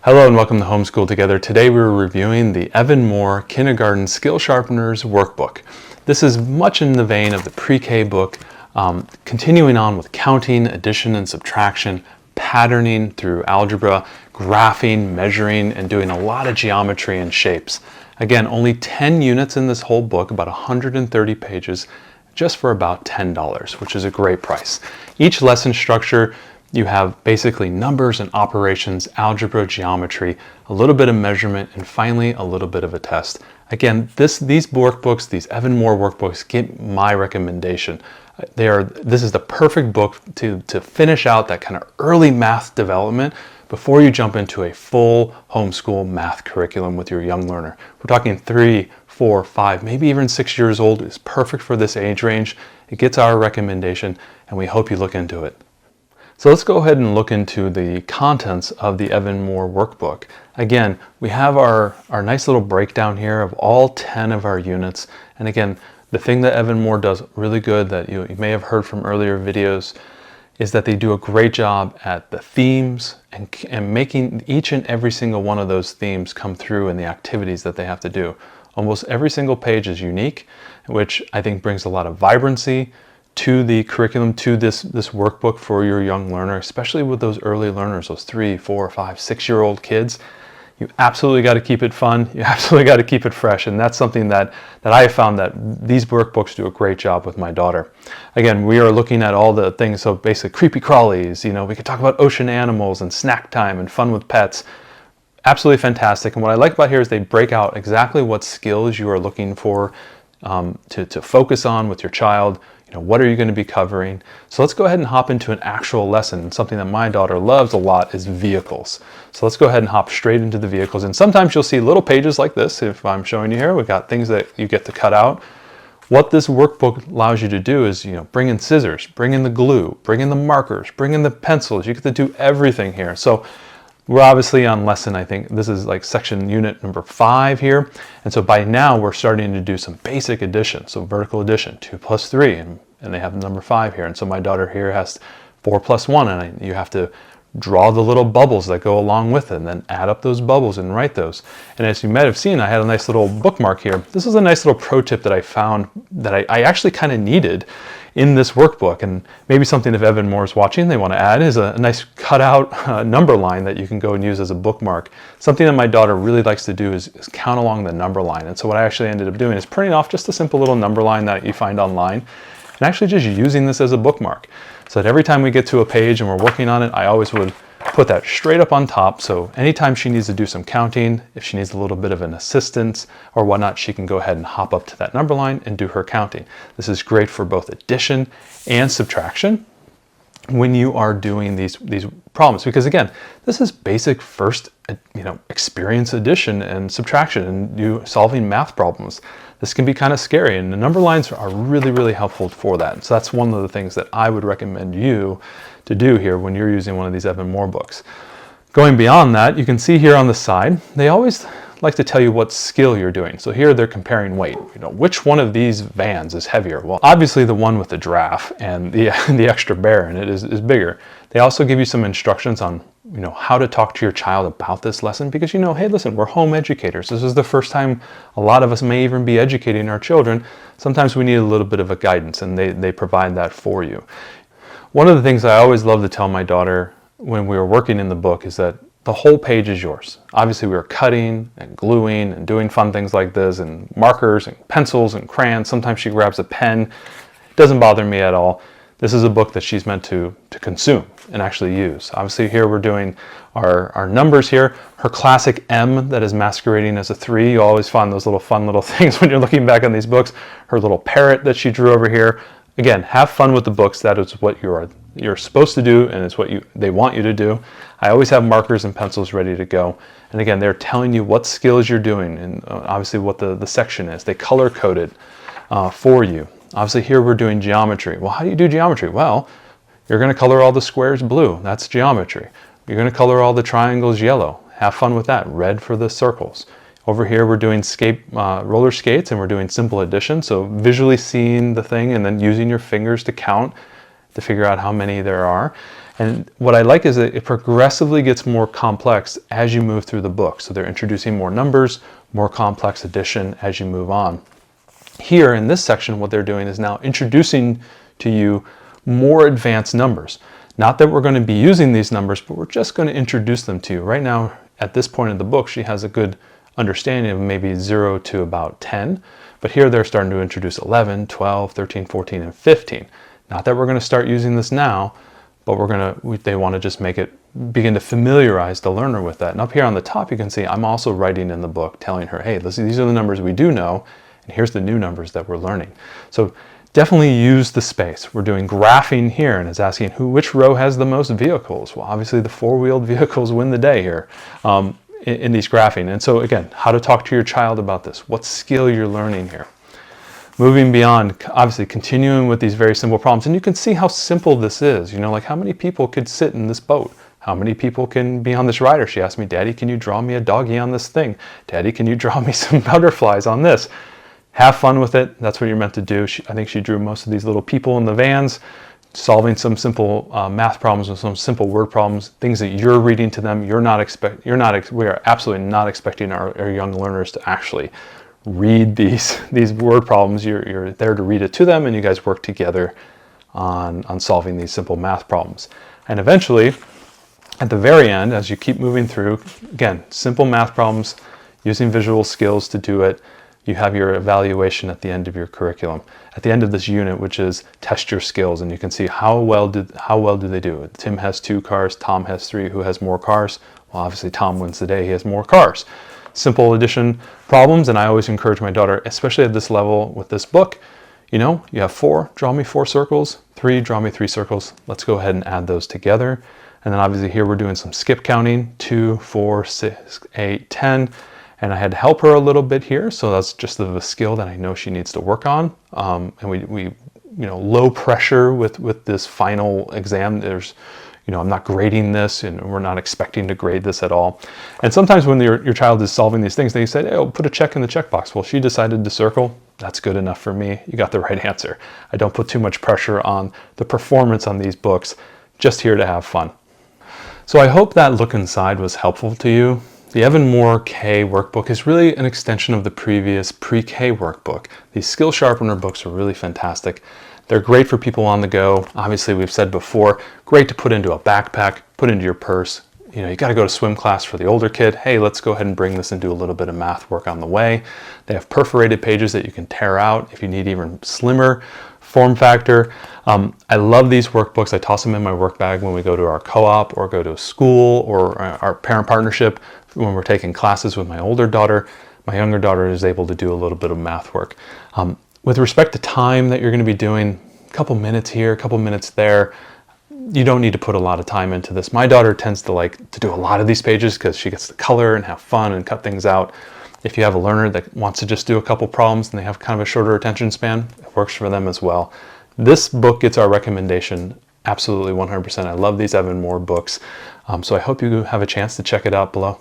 Hello and welcome to Homeschool Together. Today we're reviewing the Evan-Moor Kindergarten Skill Sharpeners Workbook. This is much in the vein of the pre-K book, continuing on with counting, addition and subtraction, patterning through algebra, graphing, measuring, and doing a lot of geometry and shapes. Again, only 10 units in this whole book, about 130 pages, just for about $10, which is a great price. Each lesson structure, you have basically numbers and operations, algebra, geometry, a little bit of measurement, and finally a little bit of a test. Again, these workbooks, these Evan-Moor workbooks, get my recommendation. This is the perfect book to finish out that kind of early math development before you jump into a full homeschool math curriculum with your young learner. We're talking 3, 4, 5, maybe even 6 years old is perfect for this age range. It gets our recommendation, and we hope you look into it. So let's go ahead and look into the contents of the Evan-Moor workbook. Again, we have our nice little breakdown here of all 10 of our units. And again, the thing that Evan-Moor does really good that you may have heard from earlier videos is that they do a great job at the themes and making each and every single one of those themes come through in the activities that they have to do. Almost every single page is unique, which I think brings a lot of vibrancy to the curriculum, to this workbook for your young learner, especially with those early learners, those 3, 4, 5, 6-year-old kids. You absolutely got to keep it fun. You absolutely got to keep it fresh. And that's something that I have found that these workbooks do a great job with my daughter. Again, we are looking at all the things, so basically creepy crawlies, we could talk about ocean animals and snack time and fun with pets. Absolutely fantastic. And what I like about here is they break out exactly what skills you are looking for to focus on with your child. What are you going to be covering? So let's go ahead and hop into an actual lesson. Something that my daughter loves a lot is vehicles. So let's go ahead and hop straight into the vehicles. And sometimes you'll see little pages like this. If I'm showing you here, we've got things that you get to cut out. What this workbook allows you to do is, bring in scissors, bring in the glue, bring in the markers, bring in the pencils. You get to do everything here. So we're obviously on lesson, I think this is like section unit number 5 here. And so by now we're starting to do some basic addition. So vertical addition, 2 plus 3, and they have the number 5 here. And so my daughter here has 4 plus 1, and you have to draw the little bubbles that go along with it and then add up those bubbles and write those. And as you might have seen, I had a nice little bookmark here. This is a nice little pro tip that I found that I actually kind of needed in this workbook, and maybe something if Evan-Moor is watching they want to add is a nice cutout number line that you can go and use as a bookmark. Something that my daughter really likes to do is count along the number line. And so what I actually ended up doing is printing off just a simple little number line that you find online and actually just using this as a bookmark, so that every time we get to a page and we're working on it, I always would put that straight up on top. So anytime she needs to do some counting, if she needs a little bit of an assistance or whatnot, she can go ahead and hop up to that number line and do her counting. This is great for both addition and subtraction when you are doing these problems, because again, this is basic first experience addition and subtraction and you solving math problems. This can be kind of scary, and the number lines are really helpful for that. So that's one of the things that I would recommend you to do here when you're using one of these Evan-Moor books. Going beyond that, you can see here on the side, they always like to tell you what skill you're doing. So here they're comparing weight. Which one of these vans is heavier? Well, obviously the one with the giraffe and the extra bear in it is bigger. They also give you some instructions on how to talk to your child about this lesson, because hey, listen, we're home educators. This is the first time a lot of us may even be educating our children. Sometimes we need a little bit of a guidance, and they provide that for you. One of the things I always love to tell my daughter when we were working in the book is that the whole page is yours. Obviously we were cutting and gluing and doing fun things like this, and markers and pencils and crayons. Sometimes she grabs a pen. It doesn't bother me at all. This is a book that she's meant to consume and actually use. Obviously here we're doing our numbers here. Her classic M that is masquerading as a 3. You always find those little fun little things when you're looking back on these books. Her little parrot that she drew over here. Again, have fun with the books. That is what you're supposed to do, and it's what they want you to do. I always have markers and pencils ready to go. And again, they're telling you what skills you're doing and obviously what the section is. They color code it for you. Obviously here we're doing geometry. Well, how do you do geometry? Well, you're going to color all the squares blue. That's geometry. You're going to color all the triangles yellow. Have fun with that. Red for the circles. Over here we're doing roller skates, and we're doing simple addition. So visually seeing the thing and then using your fingers to count to figure out how many there are. And what I like is that it progressively gets more complex as you move through the book. So they're introducing more numbers, more complex addition as you move on. Here in this section, what they're doing is now introducing to you more advanced numbers. Not that we're going to be using these numbers, but we're just going to introduce them to you. Right now, at this point in the book, she has a good understanding of maybe 0 to about 10. But here they're starting to introduce 11, 12, 13, 14, and 15. Not that we're going to start using this now, but they want to just begin to familiarize the learner with that. And up here on the top, you can see I'm also writing in the book telling her, hey, these are the numbers we do know, and here's the new numbers that we're learning. So definitely use the space. We're doing graphing here, and it's asking which row has the most vehicles. Well, obviously the four-wheeled vehicles win the day here in these graphing. And so again, how to talk to your child about this, what skill you're learning here. Moving beyond, obviously continuing with these very simple problems. And you can see how simple this is. Like how many people could sit in this boat? How many people can be on this rider? She asked me, Daddy, can you draw me a doggy on this thing? Daddy, can you draw me some butterflies on this? Have fun with it. That's what you're meant to do. I think she drew most of these little people in the vans, solving some simple math problems and some simple word problems, things that you're reading to them. We are absolutely not expecting our young learners to actually read these word problems. You're there to read it to them, and you guys work together on solving these simple math problems. And eventually, at the very end, as you keep moving through, again, simple math problems, using visual skills to do it, you have your evaluation at the end of your curriculum, at the end of this unit, which is test your skills, and you can see how well do they do. Tim has 2 cars, Tom has 3. Who has more cars? Well, obviously Tom wins the day. He has more cars. Simple addition problems, and I always encourage my daughter, especially at this level with this book, you have 4, draw me 4 circles, 3, draw me 3 circles. Let's go ahead and add those together. And then obviously here we're doing some skip counting, 2, 4, 6, 8, 10. And I had to help her a little bit here, so that's just a skill that I know she needs to work on. And we low pressure with this final exam. I'm not grading this, and we're not expecting to grade this at all. And sometimes when your child is solving these things, they say, hey, put a check in the checkbox. Well, she decided to circle. That's good enough for me. You got the right answer. I don't put too much pressure on the performance on these books, just here to have fun. So I hope that look inside was helpful to you. The Evan-Moor K workbook is really an extension of the previous pre-K workbook. These skill sharpener books are really fantastic. They're great for people on the go. Obviously, we've said before, great to put into a backpack, put into your purse. You got to go to swim class for the older kid. Hey, let's go ahead and bring this and do a little bit of math work on the way. They have perforated pages that you can tear out if you need even slimmer form factor. I love these workbooks. I toss them in my work bag when we go to our co-op or go to school or our parent partnership when we're taking classes with my older daughter. My younger daughter is able to do a little bit of math work. With respect to time that you're going to be doing, a couple minutes here, a couple minutes there, you don't need to put a lot of time into this. My daughter tends to like to do a lot of these pages because she gets to color and have fun and cut things out. If you have a learner that wants to just do a couple problems and they have kind of a shorter attention span, it works for them as well. This book gets our recommendation absolutely 100%. I love these Evan-Moor books. So I hope you have a chance to check it out below.